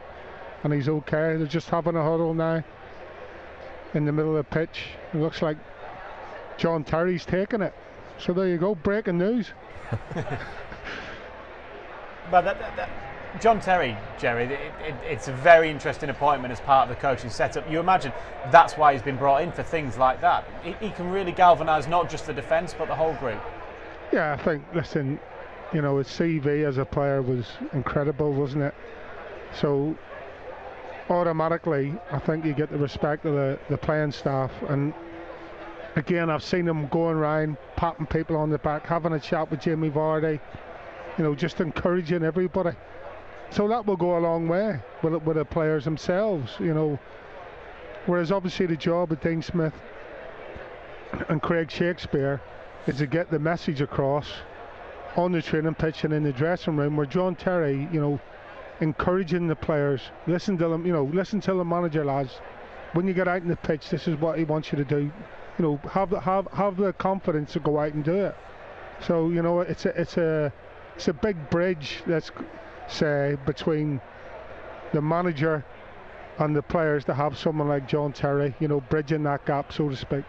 and he's okay. They're just having a huddle now in the middle of the pitch. It looks like John Terry's taking it. So there you go, breaking news. But John Terry, Jerry, it's a very interesting appointment as part of the coaching setup. You imagine that's why he's been brought in, for things like that. He can really galvanise not just the defence but the whole group. Yeah, I think, listen, his CV as a player was incredible, wasn't it? So automatically, I think you get the respect of the playing staff. And again, I've seen him going around, patting people on the back, having a chat with Jamie Vardy, just encouraging everybody. So that will go a long way with the players themselves, Whereas obviously the job of Dean Smith and Craig Shakespeare is to get the message across on the training pitch and in the dressing room, where John Terry, encouraging the players, listen to them, listen to the manager, lads. When you get out in the pitch, this is what he wants you to do. Have the confidence to go out and do it. So it's a big bridge, let's say, between the manager and the players to have someone like John Terry, bridging that gap, so to speak.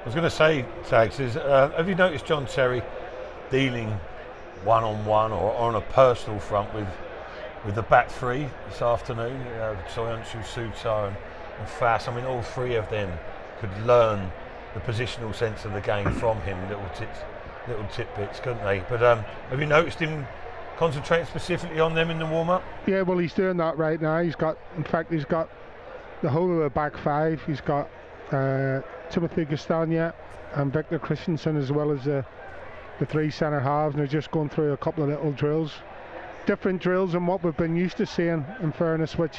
I was going to say, Tags, have you noticed John Terry dealing one-on-one or on a personal front with the back three this afternoon? Soyuncu, Sutar and Fass. I mean, all three of them could learn the positional sense of the game from him, little tidbits, couldn't they? But have you noticed him concentrating specifically on them in the warm-up? Yeah, well, he's doing that right now. He's got the whole of the back five. He's got Timothy Castagna and Victor Christensen, as well as the three centre halves, and they're just going through a couple of little drills, different drills than what we've been used to seeing, in fairness, which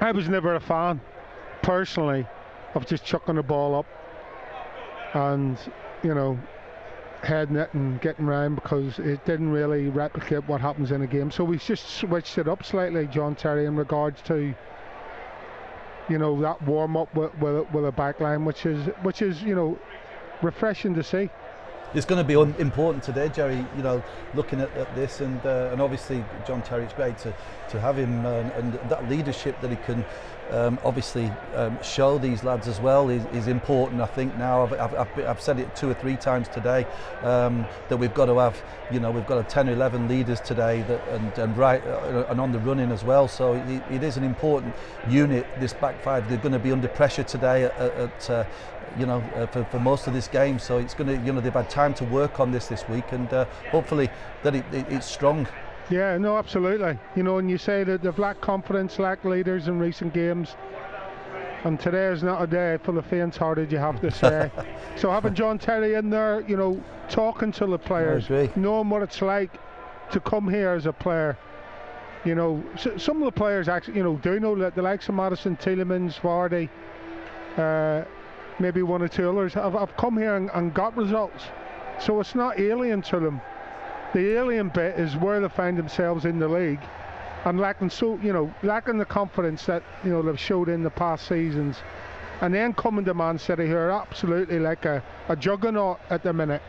I was never a fan personally of just chucking the ball up and heading it and getting round, because it didn't really replicate what happens in a game. So we've just switched it up slightly, John Terry, in regards to that warm up with a back line, which is refreshing to see. It's going to be important today, Jerry, looking at this, and obviously John Terry, it's great to have him, and that leadership that he can obviously show these lads as well is important. I think now I've said it 2 or 3 times today, that we've got to have, we've got 10 or 11 leaders today and on the running as well. So it is an important unit, this back five. They're going to be under pressure today for most of this game, so it's going to, they've had time to work on this week, and hopefully that it's strong. Yeah, no, absolutely. And you say that they've lacked confidence, lacked leaders in recent games, and today is not a day for the faint-hearted, you have to say. So having John Terry in there, talking to the players, knowing what it's like to come here as a player. Some of the players actually, do know that the likes of Maddison, Tielemans, Vardy, maybe 1 or 2 others have come here and got results, so it's not alien to them. The alien bit is where they find themselves in the league and lacking the confidence that they've showed in the past seasons, and then coming to Man City, who are absolutely like a juggernaut at the minute.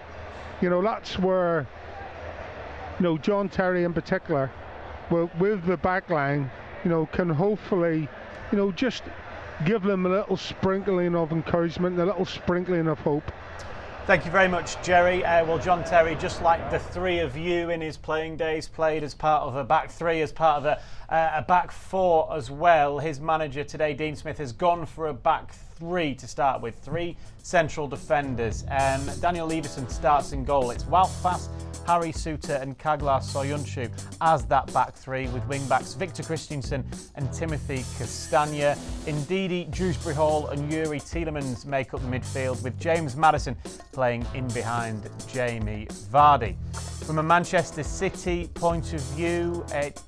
That's where John Terry in particular, with the back line, can hopefully you know, just give them a little sprinkling of encouragement, a little sprinkling of hope. Thank you very much, Jerry. Well, John Terry, just like the three of you in his playing days, played as part of a back three, as part of a back four as well. His manager today, Dean Smith, has gone for a back three to start with. Three central defenders. Daniel Leverson starts in goal. It's Wout Faes, Harry Souttar and Kaglar Soyuncu as that back three, with wing-backs Victor Christensen and Timothy Castagna. Ndidi, Dewsbury Hall and Yuri Tielemans make up the midfield, with James Maddison playing in behind Jamie Vardy. From a Manchester City point of view,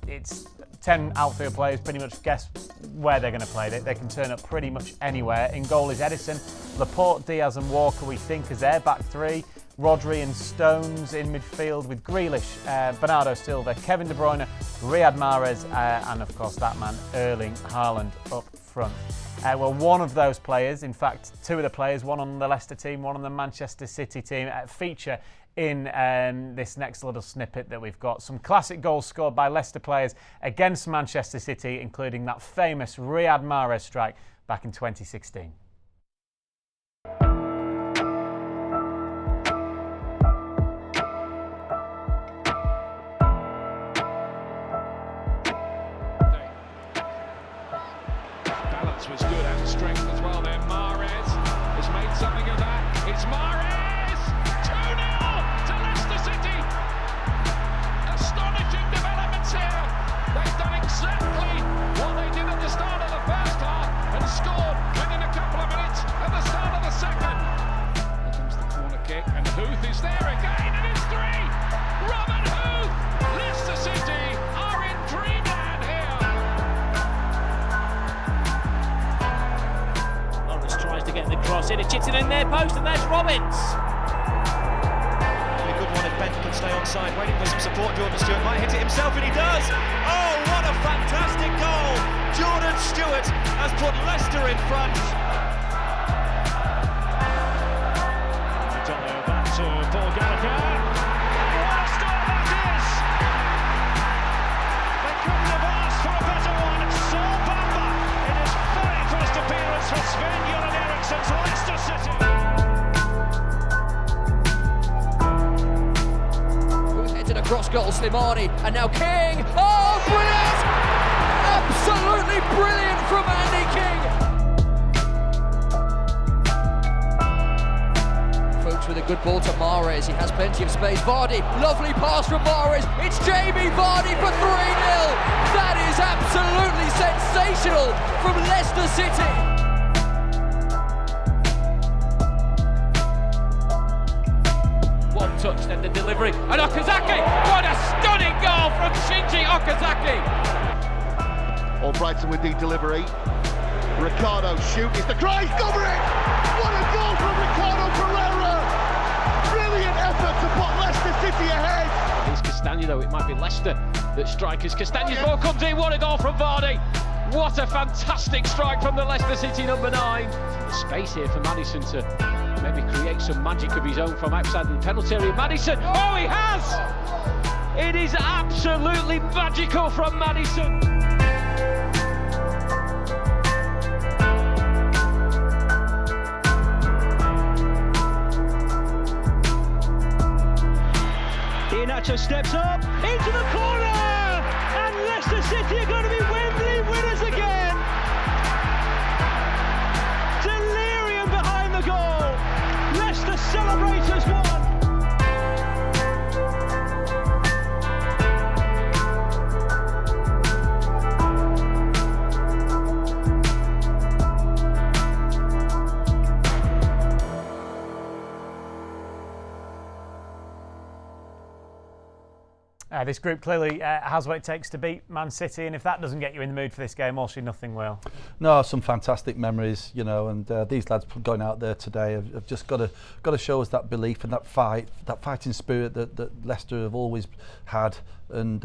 it's 10 outfield players. Pretty much guess where they're going to play. They can turn up pretty much anywhere. In goal is Edison, Laporte, Diaz and Walker, we think, as their back three. Rodri and Stones in midfield, with Grealish, Bernardo Silva, Kevin De Bruyne, Riyad Mahrez and of course that man Erling Haaland up front. Well, one of those players, in fact two of the players, one on the Leicester team, one on the Manchester City team, feature in this next little snippet that we've got. Some classic goals scored by Leicester players against Manchester City, including that famous Riyad Mahrez strike back in 2016. Was good and strength as well there. Mahrez has made something of that. It's Mahrez! 2-0 to Leicester City. Astonishing developments here. They've done exactly what they did at the start of the first half and scored within a couple of minutes at the start of the second. Here comes the corner kick and Huth is there again and it's 3. Robert Huth! Leicester City are in dreamland here. Tries to get the cross in, it chips it in their post, and there's Robbins. A good one if Ben can stay on side, waiting for some support. Jordan Stewart might hit it himself, and he does. Oh, what a fantastic goal! Jordan Stewart has put Leicester in front. Back to Paul Gallagher. What a start that is! They couldn't have asked for a better one. Saul Bamba in his very first appearance for Sven-Göran Eriksson's Leicester City. Who's headed across goal, Slimani, and now King. Oh, brilliant! Absolutely brilliant from Andy King. Folks with a good ball to Mahrez. He has plenty of space. Vardy, lovely pass from Mahrez. It's Jamie Vardy for 3-0. That is absolutely sensational from Leicester City. One touch, then the delivery, and Okazaki! What a stunning goal from Shinji Okazaki! All Brighton with the delivery. Ricardo shoot, it's the Christ, cover it! What a goal from Ricardo Pereira! Brilliant effort to put Leicester City ahead. It's Castagna though, it might be Leicester that strikers. Castagna's ball comes in, what a goal from Vardy! What a fantastic strike from the Leicester City number 9. Space here for Maddison to maybe create some magic of his own from outside the penalty area. Maddison, oh he has! It is absolutely magical from Maddison. Iheanacho steps up into the corner, and Leicester City are going to be Wembley winners again. Delirium behind the goal. Leicester celebrate as one. This group clearly has what it takes to beat Man City, and if that doesn't get you in the mood for this game, also nothing will. No, some fantastic memories, you know, and these lads going out there today have just got to show us that belief and that fighting spirit that Leicester have always had. And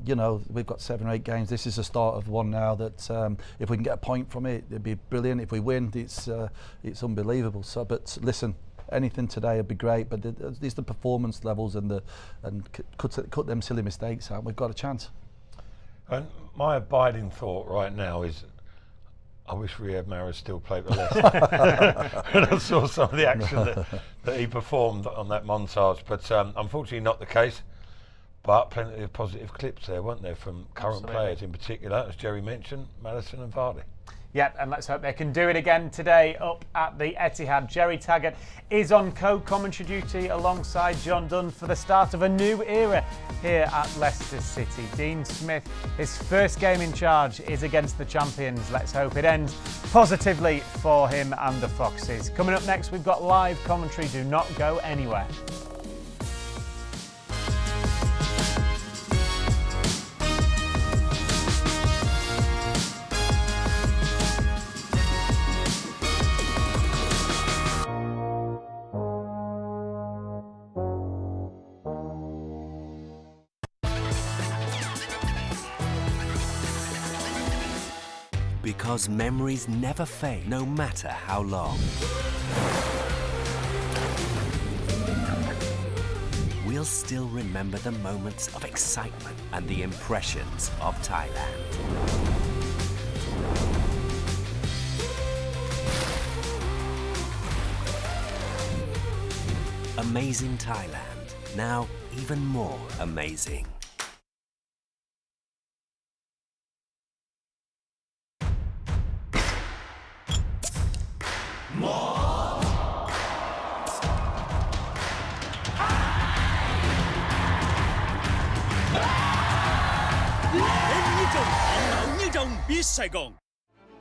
you know, we've got 7 or 8 games. This is the start of one now. That if we can get a point from it, it'd be brilliant. If we win, it's unbelievable. So, but listen. Anything today would be great, but these are the performance levels and cut them silly mistakes out. We've got a chance. And my abiding thought right now is, I wish Riyad Mahrez still played for Leicester. And I saw some of the action that he performed on that montage, but unfortunately not the case. But plenty of positive clips there, weren't there, from current players in particular, as Jerry mentioned, Maddison and Vardy. Yep, and let's hope they can do it again today up at the Etihad. Jerry Taggart is on co-commentary duty alongside John Dunn for the start of a new era here at Leicester City. Dean Smith, his first game in charge is against the champions. Let's hope it ends positively for him and the Foxes. Coming up next, we've got live commentary. Do not go anywhere. Because memories never fade, no matter how long. We'll still remember the moments of excitement and the impressions of Thailand. Amazing Thailand, now even more amazing.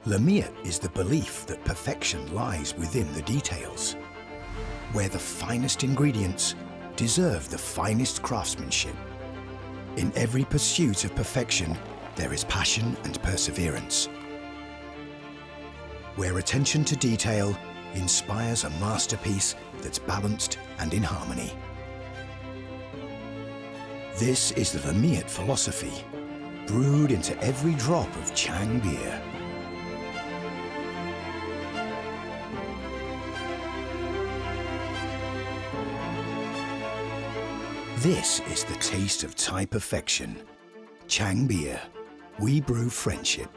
Lamiat is the belief that perfection lies within the details, where the finest ingredients deserve the finest craftsmanship. In every pursuit of perfection, there is passion and perseverance, where attention to detail inspires a masterpiece that's balanced and in harmony. This is the Lamiat philosophy, brewed into every drop of Chang beer. This is the taste of Thai perfection. Chang beer. We brew friendship.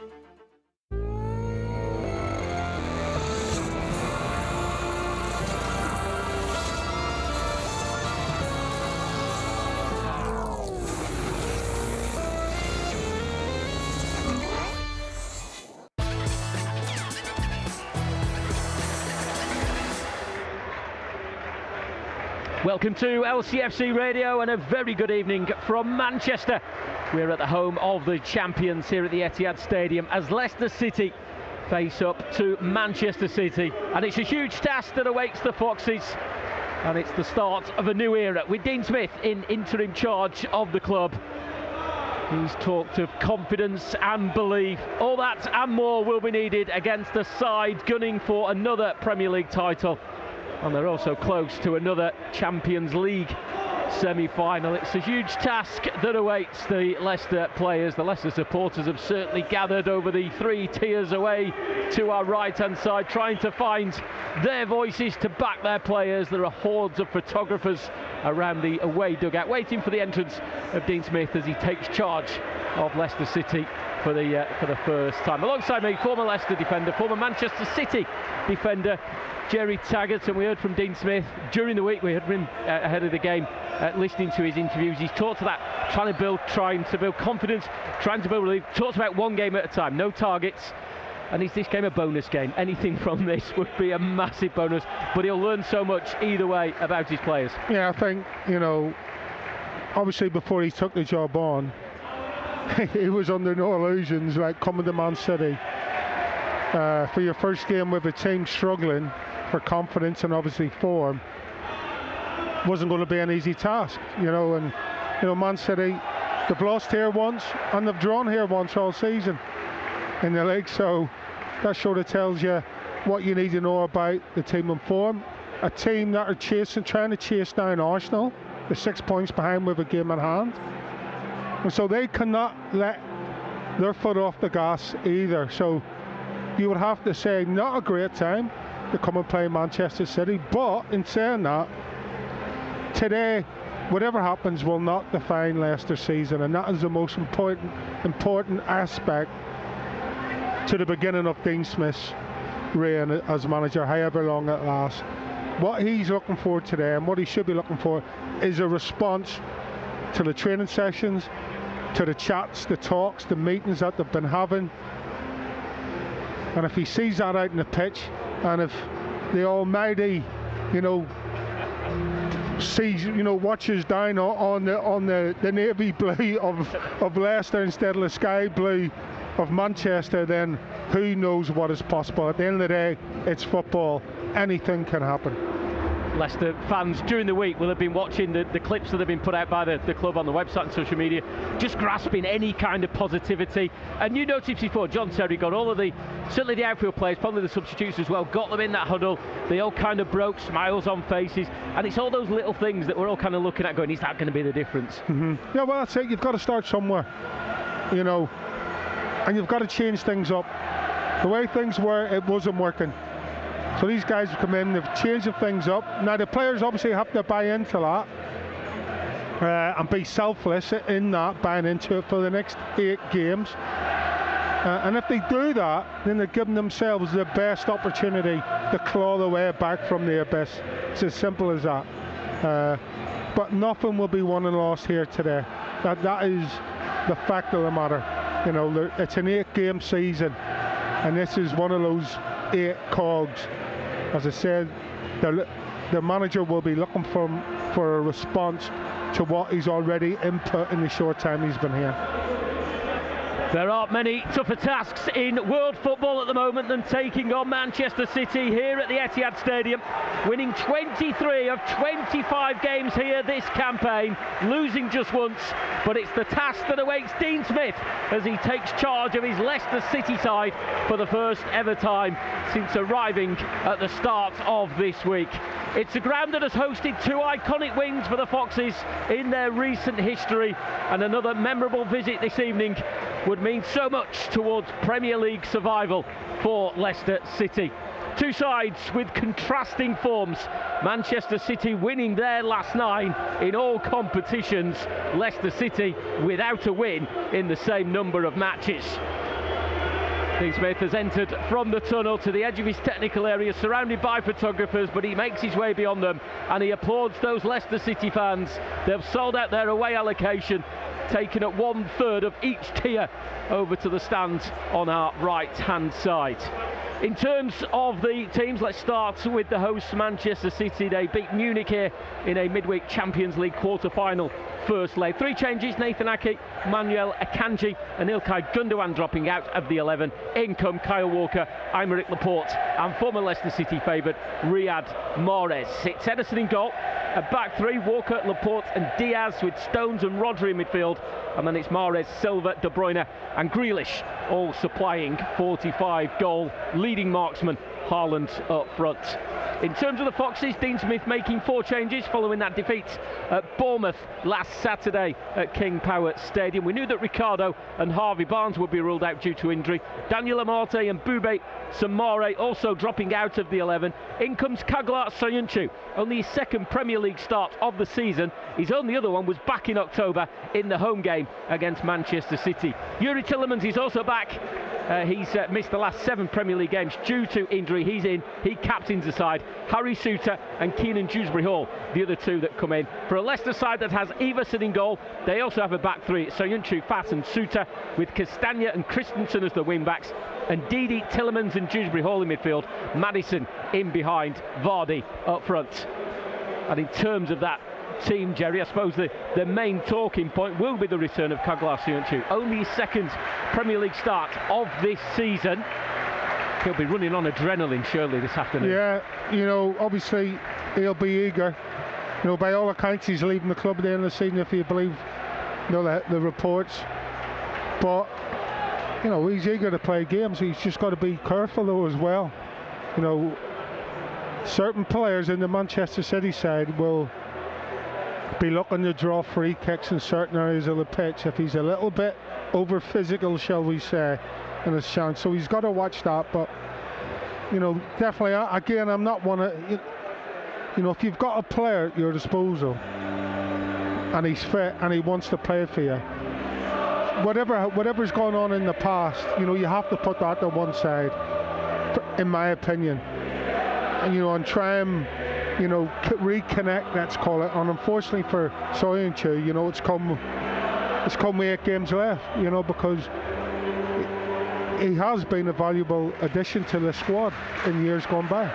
Welcome to LCFC Radio and a very good evening from Manchester. We're at the home of the champions here at the Etihad Stadium as Leicester City face up to Manchester City. And it's a huge task that awaits the Foxes. And it's the start of a new era with Dean Smith in interim charge of the club. He's talked of confidence and belief. All that and more will be needed against a side gunning for another Premier League title. And they're also close to another Champions League semi-final. It's a huge task that awaits the Leicester players. The Leicester supporters have certainly gathered over the 3 tiers away to our right-hand side, trying to find their voices to back their players. There are hordes of photographers around the away dugout, waiting for the entrance of Dean Smith as he takes charge of Leicester City for the first time. Alongside me, former Leicester defender, former Manchester City defender, Jerry Taggart, and we heard from Dean Smith during the week. We heard him ahead of the game, listening to his interviews. He's talked about trying to build confidence, trying to build belief. Talks about one game at a time, no targets. And is this game a bonus game? Anything from this would be a massive bonus, but he'll learn so much either way about his players. Yeah, I think, obviously before he took the job on, he was under no illusions like coming to Man City for your first game with a team struggling for confidence and obviously form wasn't going to be an easy task, and Man City, they've lost here once and they've drawn here once all season in the league, so that sort of tells you what you need to know about the team in form. A team that are trying to chase down Arsenal, the 6 points behind with a game in hand, and so they cannot let their foot off the gas either. So you would have to say not a great time to come and play Manchester City, but in saying that, today whatever happens will not define Leicester's season, and that is the most important aspect to the beginning of Dean Smith's reign as manager, however long it lasts. What he's looking for today, and what he should be looking for, is a response to the training sessions, to the chats, the talks, the meetings that they've been having. And if he sees that out in the pitch, and if the Almighty, sees, watches down on the navy blue of Leicester instead of the sky blue of Manchester, then who knows what is possible. At the end of the day, it's football. Anything can happen. Leicester fans during the week will have been watching the clips that have been put out by the club on the website and social media, just grasping any kind of positivity. And you noticed before, John Terry got all of certainly the outfield players, probably the substitutes as well, got them in that huddle. They all kind of broke smiles on faces, and it's all those little things that we're all kind of looking at going, is that going to be the difference? Yeah, well, that's it. You've got to start somewhere, and you've got to change things up. The way things were, it wasn't working. So these guys have come in, they've changed the things up. Now the players obviously have to buy into that and be selfless in that, buying into it for the next 8 games. And if they do that, then they're giving themselves the best opportunity to claw their way back from the abyss. It's as simple as that. But nothing will be won and lost here today. That is the fact of the matter. It's an 8-game season, and this is one of those 8 cogs. As I said, the manager will be looking for a response to what he's already input in the short time he's been here. There aren't many tougher tasks in world football at the moment than taking on Manchester City here at the Etihad Stadium, winning 23 of 25 games here this campaign, losing just once, but it's the task that awaits Dean Smith as he takes charge of his Leicester City side for the first ever time since arriving at the start of this week. It's a ground that has hosted 2 iconic wins for the Foxes in their recent history, and another memorable visit this evening would mean so much towards Premier League survival for Leicester City. 2 sides with contrasting forms. Manchester City winning their last 9 in all competitions. Leicester City without a win in the same number of matches. Dean Smith has entered from the tunnel to the edge of his technical area, surrounded by photographers, but he makes his way beyond them and he applauds those Leicester City fans. They've sold out their away allocation, taken up 1/3 of each tier over to the stand on our right-hand side. In terms of the teams, let's start with the hosts, Manchester City. They beat Munich here in a midweek Champions League quarter-final first leg. 3 changes: Nathan Ake, Manuel Akanji and Ilkay Gundogan dropping out of the 11. In come Kyle Walker, Aymeric Laporte and former Leicester City favourite Riyad Mahrez. It's Ederson in goal, a back 3, Walker, Laporte and Diaz, with Stones and Rodri in midfield, and then it's Mahrez, Silva, De Bruyne and Grealish all supplying 45-goal leading marksman Haaland up front. In terms of the Foxes, Dean Smith making 4 changes following that defeat at Bournemouth last Saturday at King Power Stadium. We knew that Ricardo and Harvey Barnes would be ruled out due to injury. Daniel Amarte and Boubé Samare also dropping out of the 11. In comes Kaglar Soyuncu, only his 2nd Premier League start of the season. His only other one was back in October in the home game against Manchester City. Yuri Tillemans is also back. He's missed the last 7 Premier League games due to injury. He's in, he captains the side. Harry Souttar and Keenan Dewsbury-Hall, the other 2 that come in. For a Leicester side that has Everson in goal, they also have a back 3, Soyuncu, Fat and Souttar, with Castagna and Christensen as the wing-backs, and Didi, Tillemans and Dewsbury-Hall in midfield, Maddison in behind, Vardy up front. And in terms of that team, Jerry, I suppose the main talking point will be the return of Kaglar Soyuncu. Only his 2nd Premier League start of this season. He'll be running on adrenaline surely this afternoon. Yeah, obviously he'll be eager. By all accounts he's leaving the club at the end of the season, if you believe the reports. But he's eager to play games. He's just got to be careful though as well. Certain players in the Manchester City side will be looking to draw free kicks in certain areas of the pitch if he's a little bit over physical, shall we say, in his chance. So he's got to watch that. But definitely, again, I'm not one of if you've got a player at your disposal and he's fit and he wants to play for you, whatever's gone on in the past, you know, you have to put that to one side, in my opinion, and you know, and try and, you know, reconnect, let's call it. And unfortunately for Soyuncu, you know, it's come with 8 games left, you know, because he has been a valuable addition to the squad in years gone by.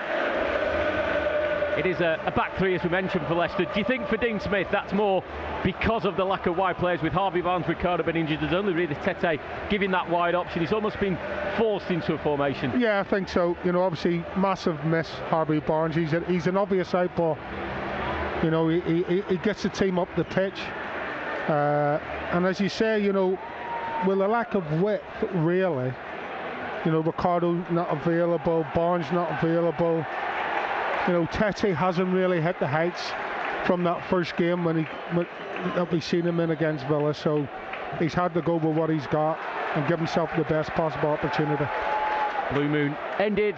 It is a back three, as we mentioned, for Leicester. Do you think for Dean Smith that's more because of the lack of wide players, with Harvey Barnes, Ricardo been injured? There's only really Tete giving that wide option. He's almost been forced into a formation. Yeah, I think so. You know, obviously massive miss, Harvey Barnes. He's an obvious outball. You know, he gets the team up the pitch. And as you say, you know, with a lack of width, really, you know, Ricardo not available, Barnes not available. You know, Tete hasn't really hit the heights from that first game when we seen him in against Villa. So he's had to go with what he's got and give himself the best possible opportunity. Blue Moon ended.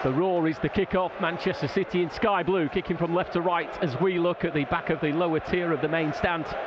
The roar is the kick-off. Manchester City in sky blue, kicking from left to right as we look at the back of the lower tier of the main stand.